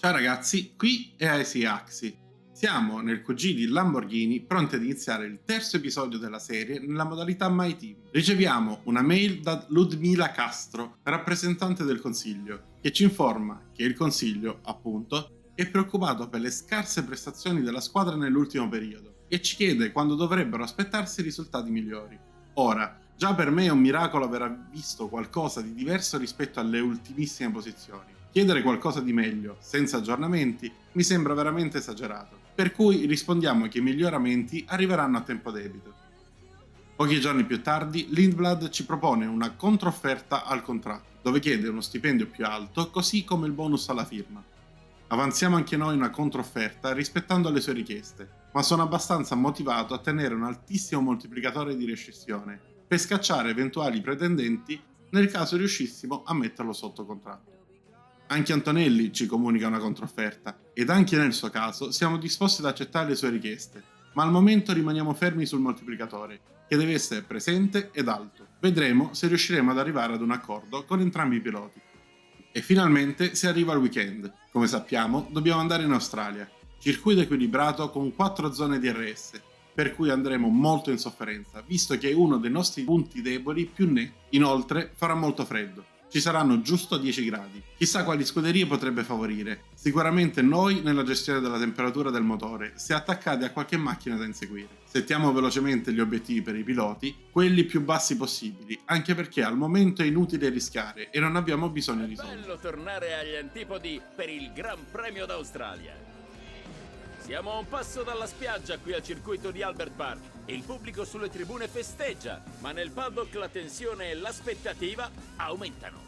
Ciao ragazzi, qui è Aesi Axi. Siamo nel QG di Lamborghini pronti ad iniziare il terzo episodio della serie nella modalità My Team. Riceviamo una mail da Ludmila Castro, rappresentante del Consiglio, che ci informa che il Consiglio, appunto, è preoccupato per le scarse prestazioni della squadra nell'ultimo periodo e ci chiede quando dovrebbero aspettarsi risultati migliori. Ora, già per me è un miracolo aver visto qualcosa di diverso rispetto alle ultimissime posizioni. Chiedere qualcosa di meglio, senza aggiornamenti, mi sembra veramente esagerato, per cui rispondiamo che i miglioramenti arriveranno a tempo debito. Pochi giorni più tardi, Lindblad ci propone una controfferta al contratto, dove chiede uno stipendio più alto, così come il bonus alla firma. Avanziamo anche noi una controfferta rispettando le sue richieste, ma sono abbastanza motivato a tenere un altissimo moltiplicatore di rescissione per scacciare eventuali pretendenti nel caso riuscissimo a metterlo sotto contratto. Anche Antonelli ci comunica una controfferta ed anche nel suo caso siamo disposti ad accettare le sue richieste, ma al momento rimaniamo fermi sul moltiplicatore, che deve essere presente ed alto. Vedremo se riusciremo ad arrivare ad un accordo con entrambi i piloti. E finalmente si arriva al weekend. Come sappiamo, dobbiamo andare in Australia, circuito equilibrato con 4 zone DRS, per cui andremo molto in sofferenza, visto che è uno dei nostri punti deboli più netti. Inoltre farà molto freddo. Ci saranno giusto 10 gradi. Chissà quali scuderie potrebbe favorire. Sicuramente noi nella gestione della temperatura del motore, se attaccati a qualche macchina da inseguire. Settiamo velocemente gli obiettivi per i piloti, quelli più bassi possibili, anche perché al momento è inutile rischiare e non abbiamo bisogno di soldi. È bello tornare agli antipodi per il Gran Premio d'Australia. Siamo a un passo dalla spiaggia qui al circuito di Albert Park e il pubblico sulle tribune festeggia, ma nel paddock la tensione e l'aspettativa aumentano.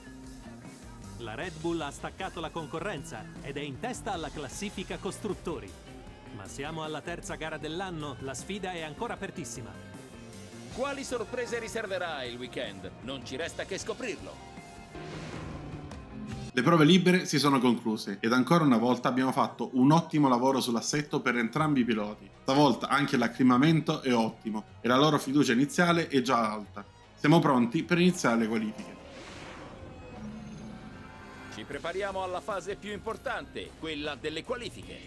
La Red Bull ha staccato la concorrenza ed è in testa alla classifica costruttori. Ma siamo alla terza gara dell'anno, la sfida è ancora apertissima. Quali sorprese riserverà il weekend? Non ci resta che scoprirlo. Le prove libere si sono concluse ed ancora una volta abbiamo fatto un ottimo lavoro sull'assetto per entrambi i piloti. Stavolta anche l'acclimamento è ottimo e la loro fiducia iniziale è già alta. Siamo pronti per iniziare le qualifiche. Ci prepariamo alla fase più importante, quella delle qualifiche.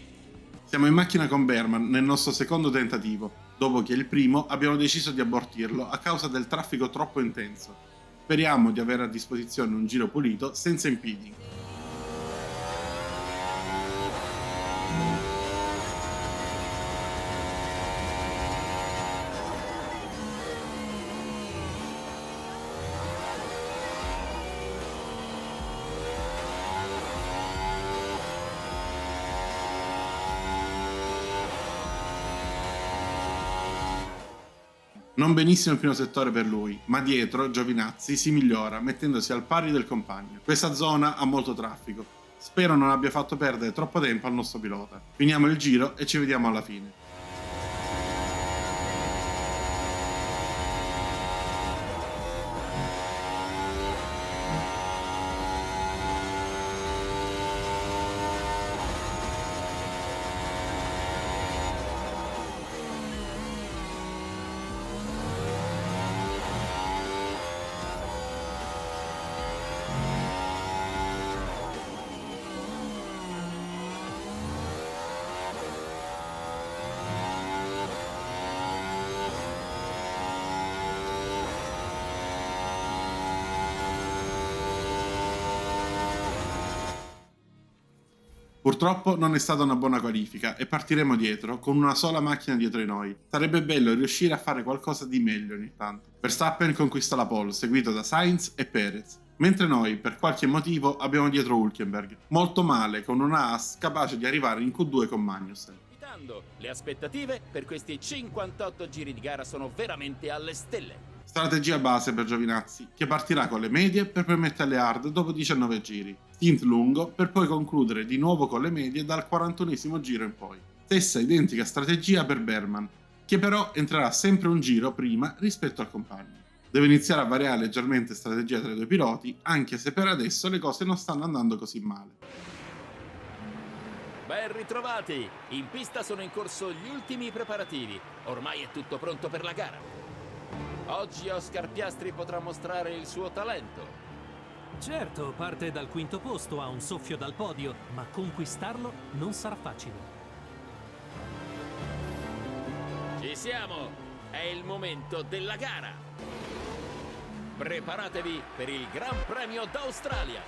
Siamo in macchina con Berman nel nostro secondo tentativo, dopo che il primo abbiamo deciso di abortirlo a causa del traffico troppo intenso. Speriamo di avere a disposizione un giro pulito senza impeding. Non benissimo il primo settore per lui, ma dietro Giovinazzi si migliora mettendosi al pari del compagno. Questa zona ha molto traffico. Spero non abbia fatto perdere troppo tempo al nostro pilota. Finiamo il giro e ci vediamo alla fine. Purtroppo non è stata una buona qualifica e partiremo dietro con una sola macchina dietro di noi. Sarebbe bello riuscire a fare qualcosa di meglio ogni tanto. Verstappen conquista la pole, seguito da Sainz e Perez, mentre noi per qualche motivo abbiamo dietro Hülkenberg, molto male con una Haas capace di arrivare in Q2 con Magnussen. Le aspettative per questi 58 giri di gara sono veramente alle stelle. Strategia base per Giovinazzi, che partirà con le medie per poi metterle hard dopo 19 giri. Stint lungo per poi concludere di nuovo con le medie dal 41esimo giro in poi. Stessa identica strategia per Berman, che però entrerà sempre un giro prima rispetto al compagno. Deve iniziare a variare leggermente strategia tra i due piloti, anche se per adesso le cose non stanno andando così male. Ben ritrovati! In pista sono in corso gli ultimi preparativi. Ormai è tutto pronto per la gara. Oggi Oscar Piastri potrà mostrare il suo talento. Certo, parte dal quinto posto, ha un soffio dal podio, ma conquistarlo non sarà facile. Ci siamo! È il momento della gara! Preparatevi per il Gran Premio d'Australia!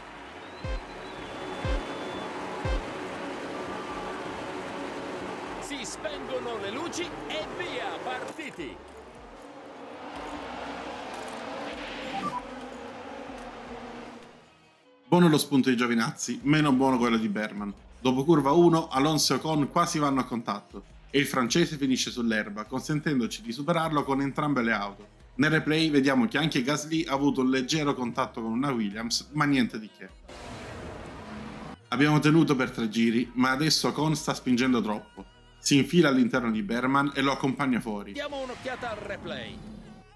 Si spengono le luci e via, partiti! Buono lo spunto di Giovinazzi, meno buono quello di Berman. Dopo curva 1, Alonso e Ocon quasi vanno a contatto e il francese finisce sull'erba, consentendoci di superarlo con entrambe le auto. Nel replay vediamo che anche Gasly ha avuto un leggero contatto con una Williams, ma niente di che. Abbiamo tenuto per 3 giri, ma adesso Ocon sta spingendo troppo. Si infila all'interno di Berman e lo accompagna fuori. Diamo un'occhiata al replay.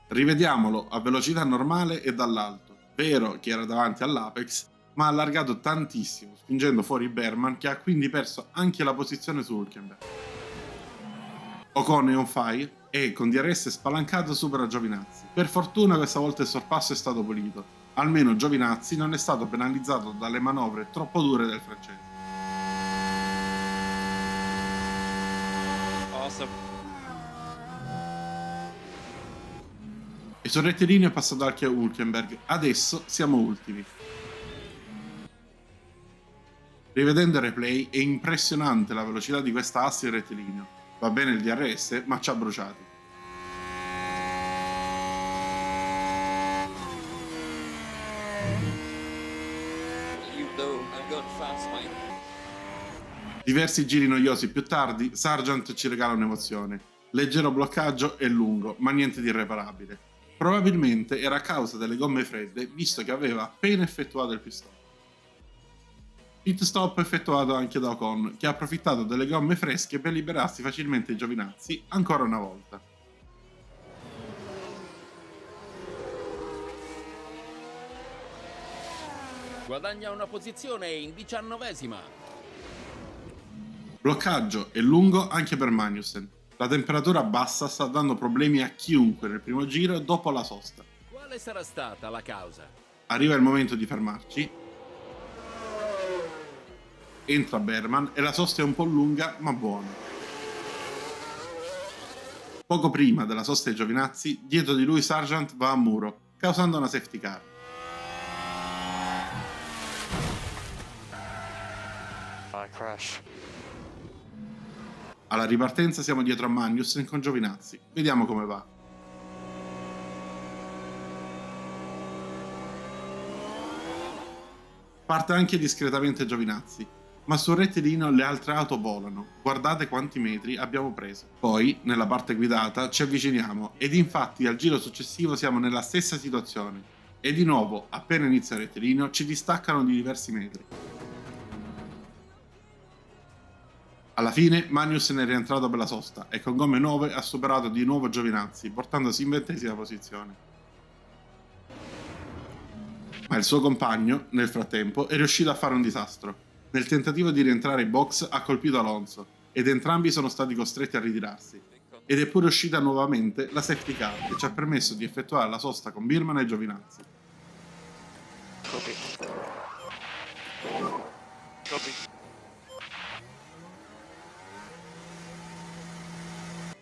Rivediamolo a velocità normale e dall'alto. Vero che era davanti all'Apex, ma ha allargato tantissimo, spingendo fuori Berman, che ha quindi perso anche la posizione su Hülkenberg. Ocon è on fire e con DRS spalancato supera Giovinazzi. Per fortuna questa volta il sorpasso è stato pulito, almeno Giovinazzi non è stato penalizzato dalle manovre troppo dure del francese. Awesome. E sul rettilineo è passato anche Hülkenberg, adesso siamo ultimi. Rivedendo il replay è impressionante la velocità di questa asse in rettilineo. Va bene il DRS, ma ci ha bruciati. You know I'm going fast, mate. Diversi giri noiosi più tardi, Sargent ci regala un'emozione. Leggero bloccaggio e lungo, ma niente di irreparabile. Probabilmente era a causa delle gomme fredde, visto che aveva appena effettuato il pit stop. Pit stop effettuato anche da Ocon, che ha approfittato delle gomme fresche per liberarsi facilmente i Giovinazzi ancora una volta. Guadagna una posizione in 19ª. Bloccaggio e lungo anche per Magnussen. La temperatura bassa sta dando problemi a chiunque nel primo giro dopo la sosta. Quale sarà stata la causa? Arriva il momento di fermarci. Entra Berman e la sosta è un po' lunga ma buona. Poco prima della sosta dei Giovinazzi, dietro di lui Sargent va a muro, causando una safety car. Crash. Alla ripartenza siamo dietro a Magnussen con Giovinazzi. Vediamo come va. Parte anche discretamente Giovinazzi, ma sul rettilineo le altre auto volano. Guardate quanti metri abbiamo preso. Poi, nella parte guidata, ci avviciniamo ed infatti al giro successivo siamo nella stessa situazione. E di nuovo, appena inizia il rettilineo, ci distaccano di diversi metri. Alla fine Magnussen è rientrato per la sosta e con gomme nuove ha superato di nuovo Giovinazzi, portandosi in 20ª posizione. Ma il suo compagno, nel frattempo, è riuscito a fare un disastro. Nel tentativo di rientrare in box ha colpito Alonso ed entrambi sono stati costretti a ritirarsi. Ed è pure uscita nuovamente la safety car che ci ha permesso di effettuare la sosta con Birman e Giovinazzi. Copy. Copy.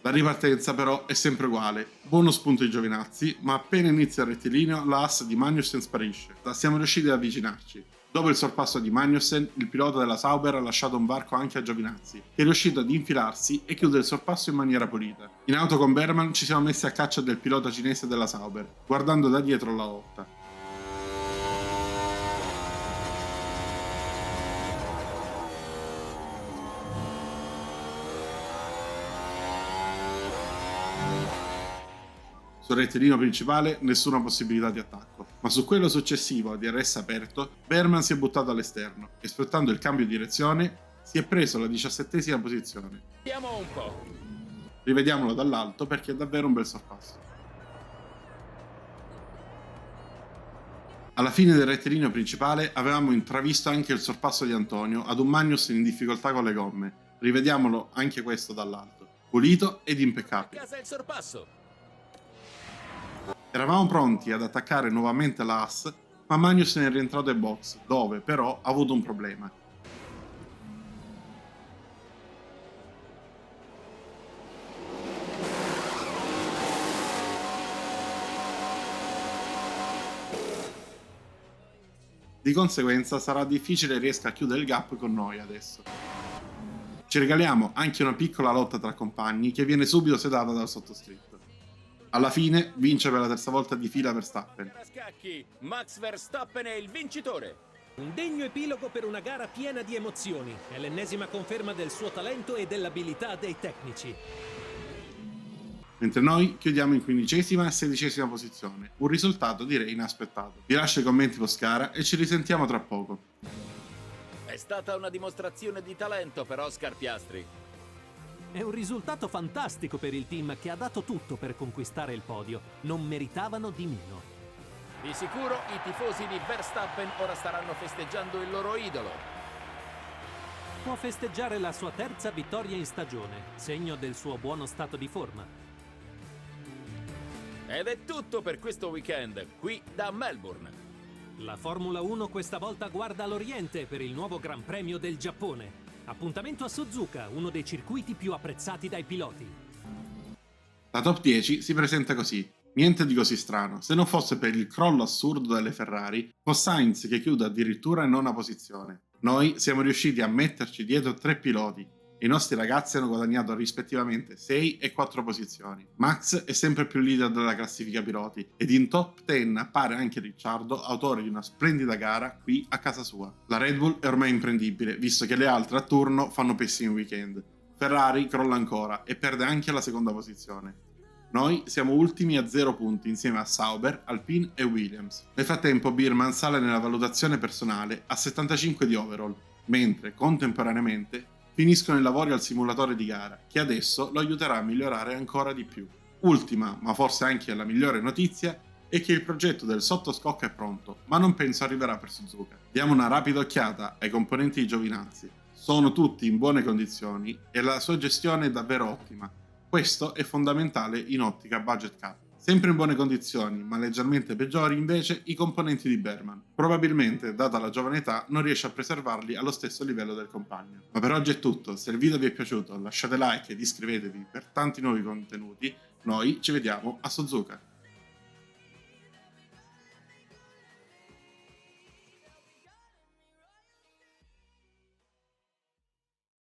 La ripartenza però è sempre uguale, buono spunto di Giovinazzi, ma appena inizia il rettilineo la asse di Magnussen sparisce. Siamo riusciti ad avvicinarci. Dopo il sorpasso di Magnussen, il pilota della Sauber ha lasciato un varco anche a Giovinazzi, che è riuscito ad infilarsi e chiudere il sorpasso in maniera pulita. In auto con Berman ci siamo messi a caccia del pilota cinese della Sauber, guardando da dietro la lotta. Sul rettilineo principale nessuna possibilità di attacco, ma su quello successivo a DRS aperto, Berman si è buttato all'esterno e sfruttando il cambio di direzione si è preso la 17ª posizione. Vediamo un po'. Rivediamolo dall'alto perché è davvero un bel sorpasso. Alla fine del rettilineo principale avevamo intravisto anche il sorpasso di Antonio ad un Magnussen in difficoltà con le gomme. Rivediamolo anche questo dall'alto, pulito ed A impeccabile. casa il sorpasso. Eravamo pronti ad attaccare nuovamente la AS ma Magnus ne è rientrato ai box, dove però ha avuto un problema. Di conseguenza sarà difficile riesca a chiudere il gap con noi adesso. Ci regaliamo anche una piccola lotta tra compagni che viene subito sedata dal sottoscritto. Alla fine vince per la terza volta di fila Verstappen. A scacchi, Max Verstappen è il vincitore. Un degno epilogo per una gara piena di emozioni. È l'ennesima conferma del suo talento e dell'abilità dei tecnici. Mentre noi chiudiamo in 15ª e 16ª posizione, un risultato direi inaspettato. Vi lascio i commenti post gara e ci risentiamo tra poco. È stata una dimostrazione di talento per Oscar Piastri. È un risultato fantastico per il team che ha dato tutto per conquistare il podio. Non meritavano di meno. Di sicuro i tifosi di Verstappen ora staranno festeggiando il loro idolo. Può festeggiare la sua terza vittoria in stagione, segno del suo buono stato di forma. Ed è tutto per questo weekend, qui da Melbourne. La Formula 1 questa volta guarda all'Oriente per il nuovo Gran Premio del Giappone. Appuntamento a Suzuka, uno dei circuiti più apprezzati dai piloti. La top 10 si presenta così. Niente di così strano, se non fosse per il crollo assurdo delle Ferrari, con Sainz che chiude addirittura in nona posizione. Noi siamo riusciti a metterci dietro 3 piloti e i nostri ragazzi hanno guadagnato rispettivamente 6 e 4 posizioni. Max è sempre più leader della classifica piloti ed in top 10 appare anche Ricciardo, autore di una splendida gara qui a casa sua. La Red Bull è ormai imprendibile, visto che le altre a turno fanno pessimi weekend. Ferrari crolla ancora e perde anche la seconda posizione. Noi siamo ultimi a 0 punti insieme a Sauber, Alpine e Williams. Nel frattempo Birman sale nella valutazione personale a 75 di overall, mentre contemporaneamente finiscono i lavori al simulatore di gara, che adesso lo aiuterà a migliorare ancora di più. Ultima, ma forse anche la migliore notizia, è che il progetto del sottoscocca è pronto, ma non penso arriverà per Suzuka. Diamo una rapida occhiata ai componenti di Giovinazzi. Sono tutti in buone condizioni e la sua gestione è davvero ottima. Questo è fondamentale in ottica budget cap. Sempre in buone condizioni, ma leggermente peggiori invece i componenti di Berman. Probabilmente, data la giovane età, non riesce a preservarli allo stesso livello del compagno. Ma per oggi è tutto, se il video vi è piaciuto lasciate like ed iscrivetevi per tanti nuovi contenuti. Noi ci vediamo a Suzuka.